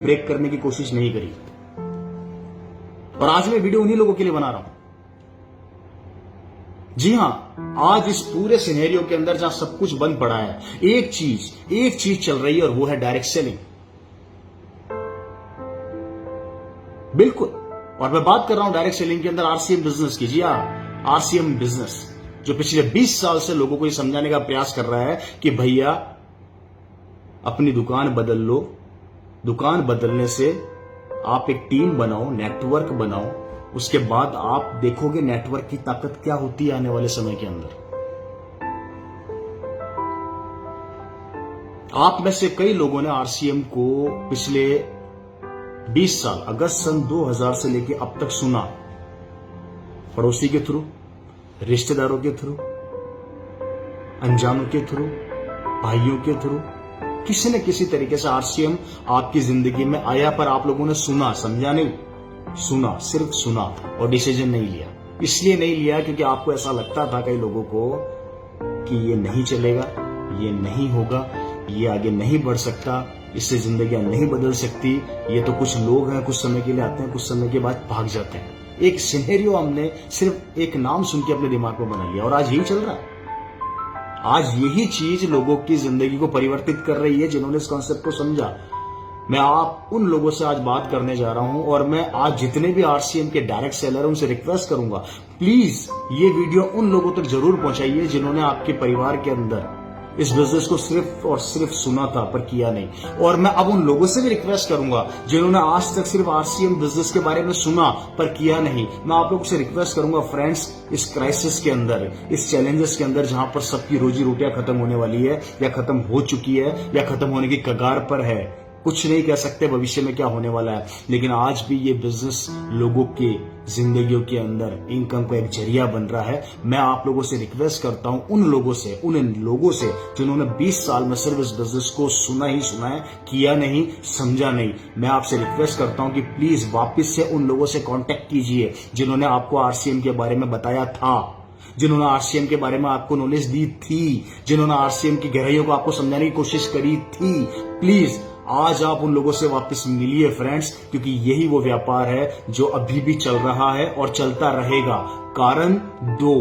Break करने की कोशिश नहीं करी। और आज मैं वीडियो उन्हीं लोगों के लिए बना रहा हूं। जी हां, आज इस पूरे सिनेरियो के अंदर जहां सब कुछ बंद पड़ा है, एक चीज चल रही है और वो है डायरेक्ट सेलिंग। बिल्कुल। और मैं बात कर रहा हूं डायरेक्ट सेलिंग के अंदर आरसीएम बिजनेस की। जी हां, आरसीएम बिजनेस जो पिछले 20 साल से लोगों को ये समझाने का प्रयास कर रहा है कि भैया अपनी दुकान बदल लो। दुकान बदलने से आप एक टीम बनाओ, नेटवर्क बनाओ, उसके बाद आप देखोगे नेटवर्क की ताकत क्या होती है आने वाले समय के अंदर। आप में से कई लोगों ने आरसीएम को पिछले 20 साल, अगस्त सन 2000 से लेकर अब तक सुना। पड़ोसी के थ्रू, रिश्तेदारों के थ्रू, अनजानों के थ्रू, भाइयों के थ्रू, किसी न किसी तरीके से आरसीएम आपकी जिंदगी में आया, पर आप लोगों ने सुना, समझा नहीं, सुना, सिर्फ सुना और डिसीजन नहीं लिया। इसलिए नहीं लिया क्योंकि आपको ऐसा लगता था कई लोगों को कि ये नहीं चलेगा, ये नहीं होगा, ये आगे नहीं बढ़ सकता, इससे जिंदगियां नहीं बदल सकती, ये तो कुछ लोग हैं, कुछ समय के लिए आते हैं, कुछ समय के बाद भाग जाते हैं। एक सिनेरियो हमने सिर्फ एक नाम सुन के अपने दिमाग में बना लिया और आज यही चल रहा है। आज यही चीज लोगों की जिंदगी को परिवर्तित कर रही है जिन्होंने इस कॉन्सेप्ट को समझा। मैं आप उन लोगों से आज बात करने जा रहा हूं और मैं आज जितने भी आरसीएम के डायरेक्ट सेलर हैं उनसे रिक्वेस्ट करूंगा, प्लीज ये वीडियो उन लोगों तक जरूर पहुंचाइए जिन्होंने आपके परिवार के अंदर इस बिजनेस को सिर्फ और सिर्फ सुना था पर किया नहीं। और मैं अब उन लोगों से भी रिक्वेस्ट करूंगा जिन्होंने आज तक सिर्फ आरसीएम बिजनेस के बारे में सुना पर किया नहीं। मैं आप लोगों से रिक्वेस्ट करूंगा फ्रेंड्स, इस क्राइसिस के अंदर, इस चैलेंजेस के अंदर जहां पर सबकी रोजी रोटियां खत्म होने वाली है या खत्म हो चुकी है या खत्म होने की कगार पर है, कुछ नहीं कह सकते भविष्य में क्या होने वाला है, लेकिन आज भी ये बिजनेस लोगों के जिंदगियों के अंदर इनकम का एक जरिया बन रहा है। मैं आप लोगों से रिक्वेस्ट करता हूं, उन लोगों से जिन्होंने 20 साल में सिर्फ इस बिजनेस को सुना ही सुना है, किया नहीं, समझा नहीं। मैं आपसे रिक्वेस्ट करता हूं कि प्लीज वापस से उन लोगों से कांटेक्ट कीजिए जिन्होंने आपको आरसीएम के बारे में बताया था, जिन्होंने आरसीएम के बारे में आपको नॉलेज दी थी, जिन्होंने आरसीएम की गहराइयों को आपको समझाने की कोशिश करी थी। प्लीज आज आप उन लोगों से वापस मिलिए फ्रेंड्स, क्योंकि यही वो व्यापार है जो अभी भी चल रहा है और चलता रहेगा। कारण दो,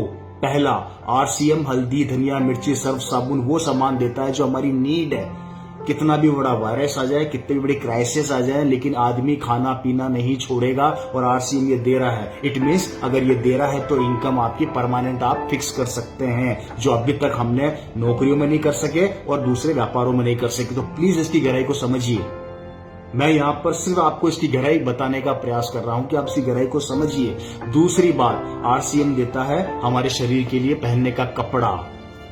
पहला, आरसीएम हल्दी, धनिया, मिर्ची, सर्फ साबुन वो सामान देता है जो हमारी नीड है। कितना भी बड़ा वायरस आ जाए, कितनी भी बड़ी क्राइसिस आ जाए, लेकिन आदमी खाना पीना नहीं छोड़ेगा और आरसीएम ये दे रहा है। इट मीन्स अगर ये दे रहा है तो इनकम आपकी परमानेंट आप फिक्स कर सकते हैं, जो अभी तक हमने नौकरियों में नहीं कर सके और दूसरे व्यापारों में नहीं कर सके। तो प्लीज इसकी गहराई को समझिए। मैं यहां पर सिर्फ आपको इसकी गहराई बताने का प्रयास कर रहा हूं कि आप इसकी गहराई को समझिए। दूसरी बात, आरसीएम देता है हमारे शरीर के लिए पहनने का कपड़ा।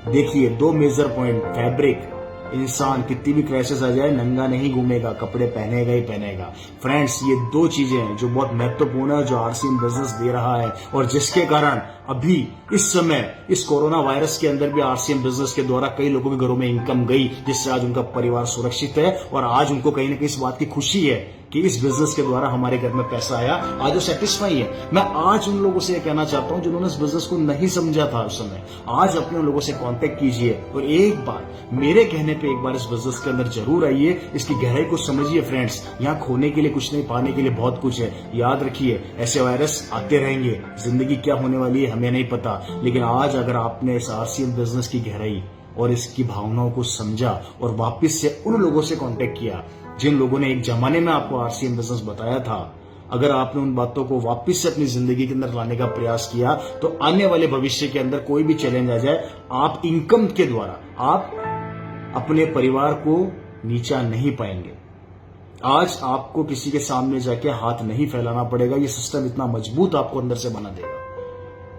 देखिए, 2 मेजर पॉइंट, फैब्रिक। इंसान कितनी भी क्राइसिस आ जाए नंगा नहीं घूमेगा, कपड़े पहनेगा ही पहनेगा। फ्रेंड्स, ये 2 चीजें हैं जो बहुत महत्वपूर्ण है, जो आरसीएम बिजनेस दे रहा है और जिसके कारण अभी इस समय इस कोरोना वायरस के अंदर भी आरसीएम बिजनेस के द्वारा कई लोगों के घरों में इनकम गई, जिससे आज उनका परिवार सुरक्षित है और आज उनको कहीं ना कहीं इस बात की खुशी है कि इस बिजनेस के द्वारा हमारे घर में पैसा आया। आज वो सेटिस्फाई है। मैं आज उन लोगों से यह कहना चाहता हूं जिन्होंने इस बिजनेस को नहीं समझा था उस समय, आज अपने उन लोगों से कांटेक्ट कीजिए और एक बार मेरे कहने पे एक बार इस बिजनेस के अंदर जरूर आइए, इसकी गहराई को समझिए। फ्रेंड्स, यहाँ खोने के लिए कुछ नहीं, पाने के लिए बहुत कुछ है। याद रखिए, ऐसे वायरस आते रहेंगे, जिंदगी क्या होने वाली है हमें नहीं पता, लेकिन आज अगर आपने इस आरसीएम बिजनेस की गहराई और इसकी भावनाओं को समझा और वापस से उन लोगों से कांटेक्ट किया जिन लोगों ने एक जमाने में आपको आरसीएम बिजनेस बताया था, अगर आपने उन बातों को वापस से अपनी जिंदगी के अंदर लाने का प्रयास किया, तो आने वाले भविष्य के अंदर कोई भी चैलेंज आ जाए, आप इनकम के द्वारा आप अपने परिवार को नीचा नहीं पाएंगे। आज आपको किसी के सामने जाके हाथ नहीं फैलाना पड़ेगा। ये सिस्टम इतना मजबूत आपको अंदर से बना देगा।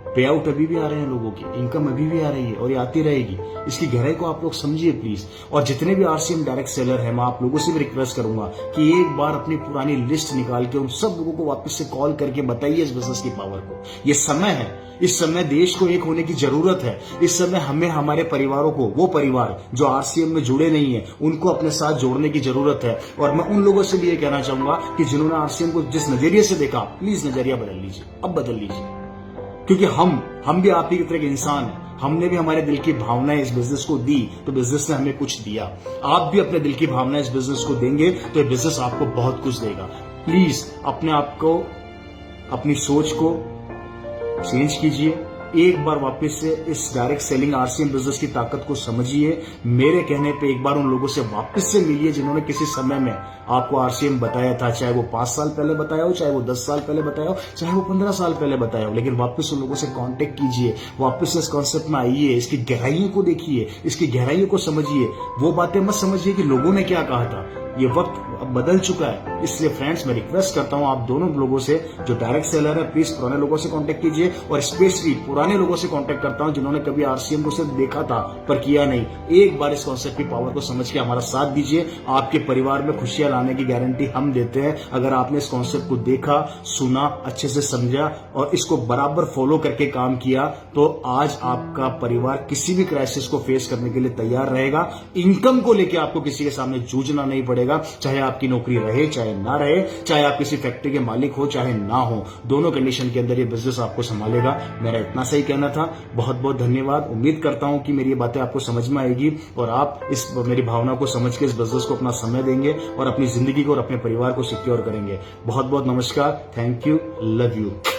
पे आउट अभी भी आ रहे हैं लोगों की, इनकम अभी भी आ रही है और ये आती रहेगी। इसकी गहराई को आप लोग समझिए प्लीज। और जितने भी आरसीएम डायरेक्ट सेलर हैं, मैं आप लोगों से भी रिक्वेस्ट करूंगा कि एक बार अपनी पुरानी लिस्ट निकाल के उन सब लोगों को वापस से कॉल करके बताइए इस बिजनेस की पावर को। ये समय है, इस समय देश को एक होने की जरूरत है। इस समय हमें हमारे परिवारों को, वो परिवार जो आरसीएम में जुड़े नहीं है, उनको अपने साथ जोड़ने की जरूरत है। और मैं उन लोगों से भी ये कहना चाहूंगा कि जिन्होंने आरसीएम को जिस नजरिए से देखा, प्लीज नजरिया बदल लीजिए, अब बदल लीजिए। क्योंकि हम भी आप ही की तरह के इंसान हैं। हमने भी हमारे दिल की भावनाएं इस बिजनेस को दी तो बिजनेस ने हमें कुछ दिया। आप भी अपने दिल की भावनाएं इस बिजनेस को देंगे तो ये बिजनेस आपको बहुत कुछ देगा। प्लीज अपने आप को, अपनी सोच को चेंज कीजिए। एक बार वापस से इस डायरेक्ट सेलिंग आरसीएम बिजनेस की ताकत को समझिए। मेरे कहने पे एक बार उन लोगों से वापस से मिलिए जिन्होंने किसी समय में आपको आरसीएम बताया था, चाहे वो 5 साल पहले बताया हो, चाहे वो 10 साल पहले बताया हो, चाहे वो 15 साल पहले बताया हो, लेकिन वापस उन लोगों से कांटेक्ट कीजिए, वापस से इस कॉन्सेप्ट में आइए, इसकी गहराइयों को देखिए, इसकी गहराइयों को समझिए। वो बातें मत समझिए कि लोगों ने क्या कहा था। ये वक्त अब बदल चुका है। इसलिए फ्रेंड्स, मैं रिक्वेस्ट करता हूं आप दोनों लोगों से, जो डायरेक्ट सेलर है, प्लीज पुराने लोगों से कांटेक्ट कीजिए, और स्पेशली पुराने लोगों से कांटेक्ट करता हूं जिन्होंने कभी आरसीएम को सिर्फ देखा था पर किया नहीं। एक बार इस कॉन्सेप्ट की पावर को समझ के हमारा साथ दीजिए। आपके परिवार में खुशियां लाने की गारंटी हम देते हैं। अगर आपने इस कॉन्सेप्ट को देखा, सुना, अच्छे से समझा और इसको बराबर फॉलो करके काम किया, तो आज आपका परिवार किसी भी क्राइसिस को फेस करने के लिए तैयार रहेगा। इनकम को लेकर आपको किसी के सामने जूझना नहीं पड़ेगा, चाहे आपकी नौकरी रहे चाहे ना रहे, चाहे आप किसी फैक्ट्री के मालिक हो चाहे ना हो, दोनों कंडीशन के अंदर ये बिजनेस आपको संभालेगा। मेरा इतना सही कहना था। बहुत बहुत धन्यवाद। उम्मीद करता हूं कि मेरी ये बातें आपको समझ में आएगी और आप इस मेरी भावना को समझ के इस बिजनेस को अपना समय देंगे और अपनी जिंदगी को और अपने परिवार को सिक्योर करेंगे। बहुत बहुत नमस्कार। Thank you. Love you.